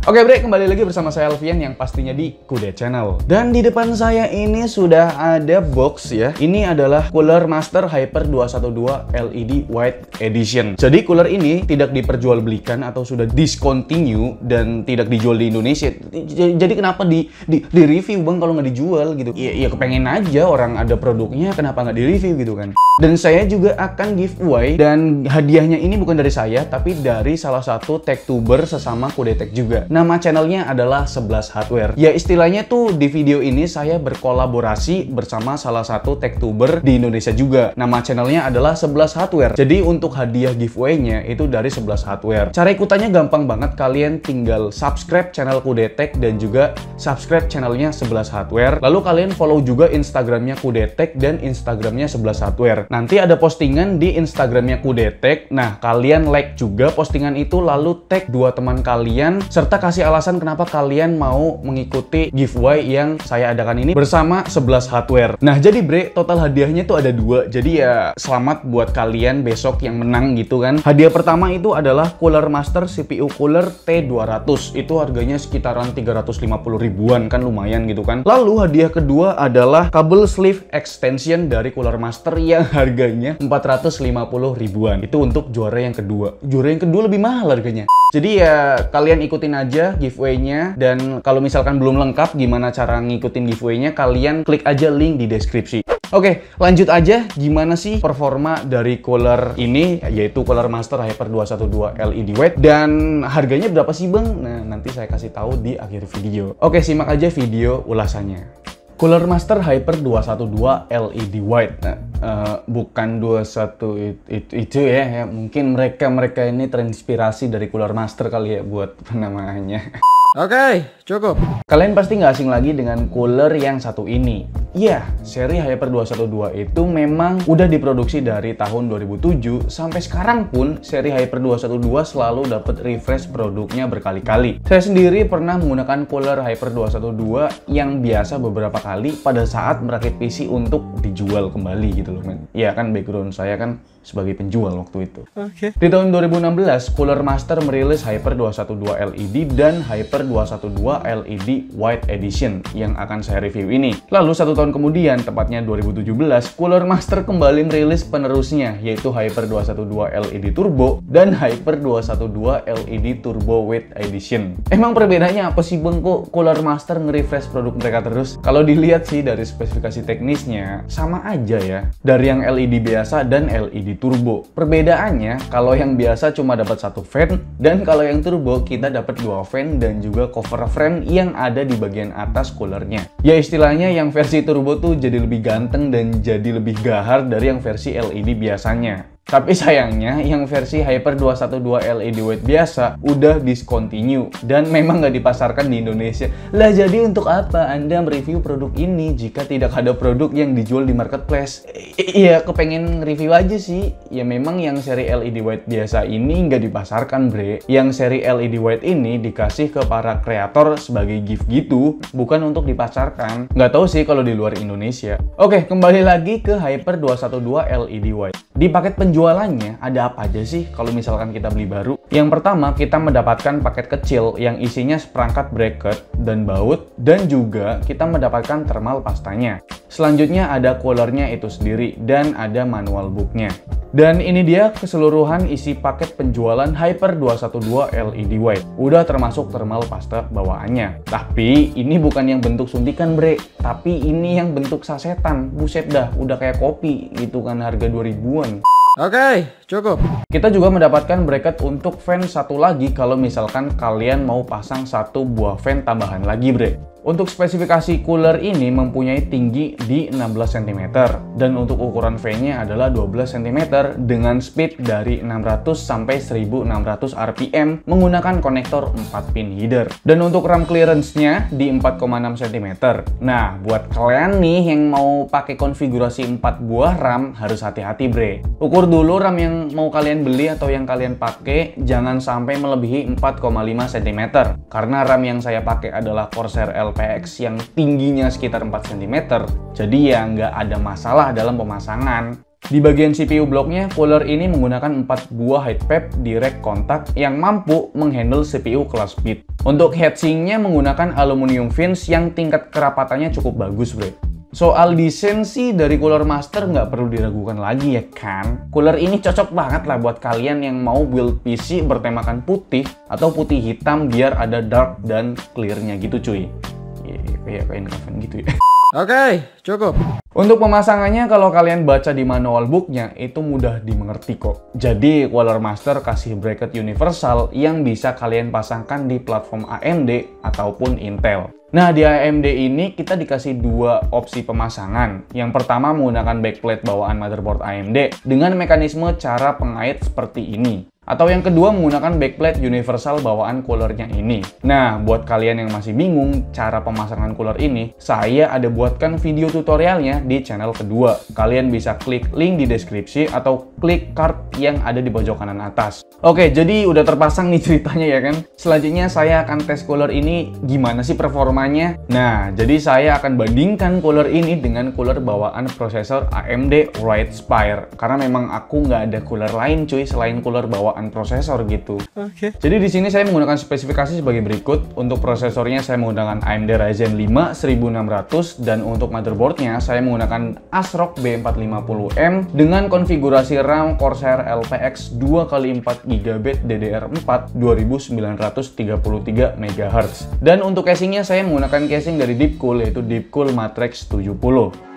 Oke bre, kembali lagi bersama saya Alfian yang pastinya di Kudet Channel. Dan di depan saya ini sudah ada box ya. Ini adalah Cooler Master Hyper 212 LED White Edition. Jadi cooler ini tidak diperjualbelikan atau sudah discontinue dan tidak dijual di Indonesia. Jadi kenapa di review bang kalau nggak dijual gitu? Iya kepengen aja orang ada produknya, kenapa nggak di review gitu kan? Dan saya juga akan giveaway dan hadiahnya ini bukan dari saya tapi dari salah satu techtuber sesama Kudetek juga. Nama channelnya adalah 11 Hardware. Ya istilahnya tuh di video ini saya berkolaborasi bersama salah satu techtuber di Indonesia juga. Nama channelnya adalah 11 Hardware. Jadi untuk hadiah giveaway-nya itu dari 11 Hardware. Cara ikutannya gampang banget, kalian tinggal subscribe channel Kudetek dan juga subscribe channelnya 11 Hardware. Lalu kalian follow juga Instagramnya Kudetek dan Instagramnya 11 Hardware. Nanti ada postingan di Instagramnya Kudetek. Nah kalian like juga postingan itu lalu tag 2 teman kalian serta kasih alasan kenapa kalian mau mengikuti giveaway yang saya adakan ini bersama 11 Hardware. Nah jadi bre, total hadiahnya tuh ada 2. Jadi ya selamat buat kalian besok yang menang gitu kan. Hadiah pertama itu adalah Cooler Master CPU Cooler T200. Itu harganya sekitaran 350 ribuan kan, lumayan gitu kan. Lalu hadiah kedua adalah kabel sleeve extension dari Cooler Master yang harganya 450 ribuan. Itu untuk juara yang kedua. Juara yang kedua lebih mahal harganya. Jadi ya kalian ikutin aja giveaway-nya, dan kalau misalkan belum lengkap gimana cara ngikutin giveaway-nya, kalian klik aja link di deskripsi. Oke, lanjut aja. Gimana sih performa dari cooler ini, yaitu Cooler Master Hyper 212 LED White, dan harganya berapa sih bang? Nah, nanti saya kasih tahu di akhir video. Oke, simak aja video ulasannya. Cooler Master Hyper 212 LED White. Bukan 21 itu ya. Mungkin mereka ini terinspirasi dari Cooler Master kali ya buat penamaannya. Oke, cukup. Kalian pasti nggak asing lagi dengan cooler yang satu ini. Iya, seri Hyper 212 itu memang udah diproduksi dari tahun 2007 sampai sekarang pun seri Hyper 212 selalu dapat refresh produknya berkali-kali. Saya sendiri pernah menggunakan cooler Hyper 212 yang biasa beberapa kali pada saat merakit PC untuk dijual kembali gitu loh men. Iya kan, background saya kan sebagai penjual waktu itu. Di tahun 2016, Cooler Master merilis Hyper 212 LED dan Hyper 212 LED White Edition yang akan saya review ini. Lalu 1 tahun kemudian, tepatnya 2017, Cooler Master kembali merilis penerusnya, yaitu Hyper 212 LED Turbo dan Hyper 212 LED Turbo White Edition. Emang perbedaannya apa sih bang, kok Cooler Master nge-refresh produk mereka terus? Kalau dilihat sih dari spesifikasi teknisnya, sama aja ya. Dari yang LED biasa dan LED Turbo. Perbedaannya, kalau yang biasa cuma dapat 1 fan, dan kalau yang turbo kita dapat 2 fan dan juga cover frame yang ada di bagian atas coolernya. Ya istilahnya yang versi turbo tuh jadi lebih ganteng dan jadi lebih gahar dari yang versi LED biasanya. Tapi sayangnya, yang versi Hyper 212 LED White biasa udah discontinue dan memang nggak dipasarkan di Indonesia. Lah jadi untuk apa Anda mereview produk ini jika tidak ada produk yang dijual di marketplace? Iya, kepengen review aja sih. Ya memang yang seri LED White biasa ini nggak dipasarkan bre. Yang seri LED White ini dikasih ke para kreator sebagai gift gitu, bukan untuk dipasarkan. Nggak tahu sih kalau di luar Indonesia. Oke, kembali lagi ke Hyper 212 LED White. Di paket penjualannya ada apa aja sih kalau misalkan kita beli baru? Yang pertama, kita mendapatkan paket kecil yang isinya seperangkat bracket dan baut, dan juga kita mendapatkan thermal pastanya. Selanjutnya ada coolernya itu sendiri dan ada manual booknya. Dan ini dia keseluruhan isi paket penjualan Hyper 212 LED White. Udah termasuk thermal pasta bawaannya. Tapi ini bukan yang bentuk suntikan bre, tapi ini yang bentuk sasetan. Buset dah, udah kayak kopi gitu kan, harga 2000-an. Oke, cukup. Kita juga mendapatkan bracket untuk fan satu lagi kalau misalkan kalian mau pasang 1 buah fan tambahan lagi bre. Untuk spesifikasi cooler ini mempunyai tinggi di 16 cm dan untuk ukuran fan-nya adalah 12 cm dengan speed dari 600 sampai 1600 rpm menggunakan konektor 4 pin header. Dan untuk RAM clearance-nya di 4,6 cm. Nah, buat kalian nih yang mau pakai konfigurasi 4 buah RAM harus hati-hati bre. Ukur dulu RAM yang mau kalian beli atau yang kalian pakai, jangan sampai melebihi 4,5 cm. Karena RAM yang saya pakai adalah Corsair LPX yang tingginya sekitar 4 cm, jadi ya nggak ada masalah dalam pemasangan. Di bagian CPU blocknya, cooler ini menggunakan 4 buah heat pump direct kontak yang mampu menghandle CPU kelas speed. Untuk heatsinknya menggunakan aluminium fins yang tingkat kerapatannya cukup bagus, bro. Soal desain sih dari Cooler Master nggak perlu diragukan lagi ya kan? Cooler ini cocok banget lah buat kalian yang mau build PC bertemakan putih atau putih hitam biar ada dark dan clear-nya gitu cuy. Kayak Incoven gitu ya. Oke, cukup. Untuk pemasangannya, kalau kalian baca di manual booknya, itu mudah dimengerti kok. Jadi, Cooler Master kasih bracket universal yang bisa kalian pasangkan di platform AMD ataupun Intel. Nah, di AMD ini kita dikasih dua opsi pemasangan. Yang pertama menggunakan backplate bawaan motherboard AMD dengan mekanisme cara pengait seperti ini. Atau yang kedua menggunakan backplate universal bawaan coolernya ini. Nah, buat kalian yang masih bingung cara pemasangan cooler ini, saya ada buatkan video tutorialnya di channel kedua. Kalian bisa klik link di deskripsi atau klik card yang ada di pojok kanan atas. Oke, jadi udah terpasang nih ceritanya ya kan? Selanjutnya saya akan tes cooler ini gimana sih performanya. Nah, jadi saya akan bandingkan cooler ini dengan cooler bawaan prosesor AMD Ryzen Spire. Karena memang aku nggak ada cooler lain cuy selain cooler bawaan prosesor gitu. Oke. Jadi di sini saya menggunakan spesifikasi sebagai berikut. Untuk prosesornya saya menggunakan AMD Ryzen 5 1600 dan untuk motherboardnya saya menggunakan ASRock B450M dengan konfigurasi RAM Corsair LPX 2x4 GB DDR4 2933 MHz. Dan untuk casingnya saya menggunakan casing dari Deepcool yaitu Deepcool Matrix 70.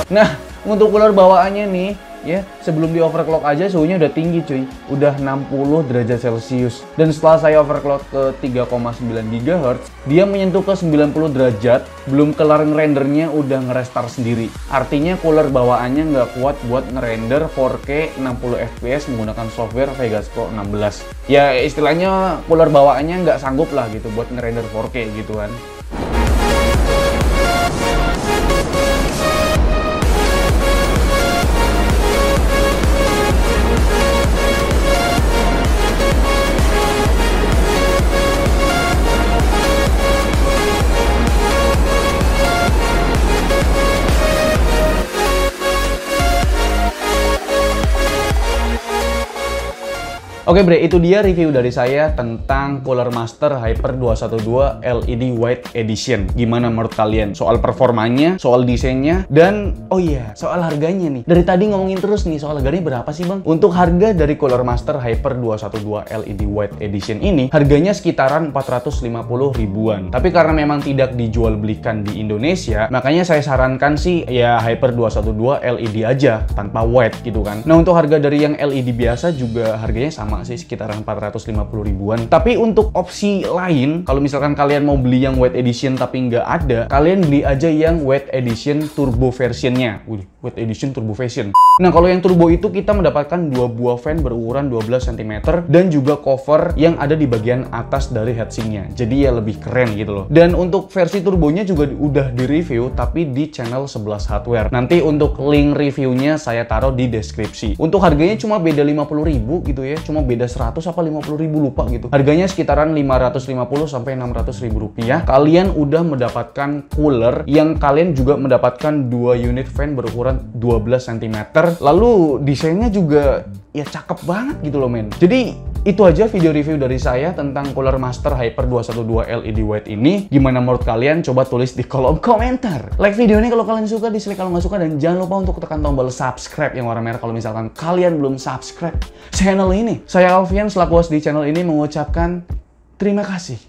Nah, untuk cooler bawaannya nih, ya, sebelum di overclock aja suhunya udah tinggi cuy. Udah 60 derajat Celcius. Dan setelah saya overclock ke 3,9 GHz, dia menyentuh ke 90 derajat, belum kelar ngerendernya udah ngerestart sendiri. Artinya cooler bawaannya nggak kuat buat ngerender 4K 60 fps menggunakan software Vegas Pro 16. Ya, istilahnya cooler bawaannya nggak sanggup lah gitu buat ngerender 4K gitu kan. Oke bre, itu dia review dari saya tentang Cooler Master Hyper 212 LED White Edition. Gimana menurut kalian? Soal performanya, soal desainnya, dan oh iya, soal harganya nih. Dari tadi ngomongin terus nih, soal harganya berapa sih bang? Untuk harga dari Cooler Master Hyper 212 LED White Edition ini, harganya sekitaran 450 ribuan. Tapi karena memang tidak dijual belikan di Indonesia, makanya saya sarankan sih ya Hyper 212 LED aja, tanpa white gitu kan. Nah untuk harga dari yang LED biasa juga harganya sama sih, sekitaran 450 ribuan. Tapi untuk opsi lain, kalau misalkan kalian mau beli yang white edition tapi nggak ada, kalian beli aja yang white edition turbo versionnya. White edition turbo version. Nah kalau yang turbo itu kita mendapatkan dua buah fan berukuran 12 cm dan juga cover yang ada di bagian atas dari heatsinknya. Jadi ya lebih keren gitu loh. Dan untuk versi turbonya juga udah di review tapi di channel 11 Hardware. Nanti untuk link reviewnya saya taruh di deskripsi. Untuk harganya cuma beda 50 ribu gitu ya, cuma beda 100 apa 50 ribu lupa gitu. Harganya sekitaran 550 sampai 600 ribu rupiah. Kalian udah mendapatkan cooler yang kalian juga mendapatkan dua unit fan berukuran 12 cm. Lalu desainnya juga ya cakep banget gitu loh men. Jadi itu aja video review dari saya tentang Cooler Master Hyper 212 LED White ini. Gimana menurut kalian? Coba tulis di kolom komentar. Like video ini kalau kalian suka, dislike kalau nggak suka, dan jangan lupa untuk tekan tombol subscribe yang warna merah kalau misalkan kalian belum subscribe channel ini. Saya Alfian selaku host di channel ini mengucapkan terima kasih.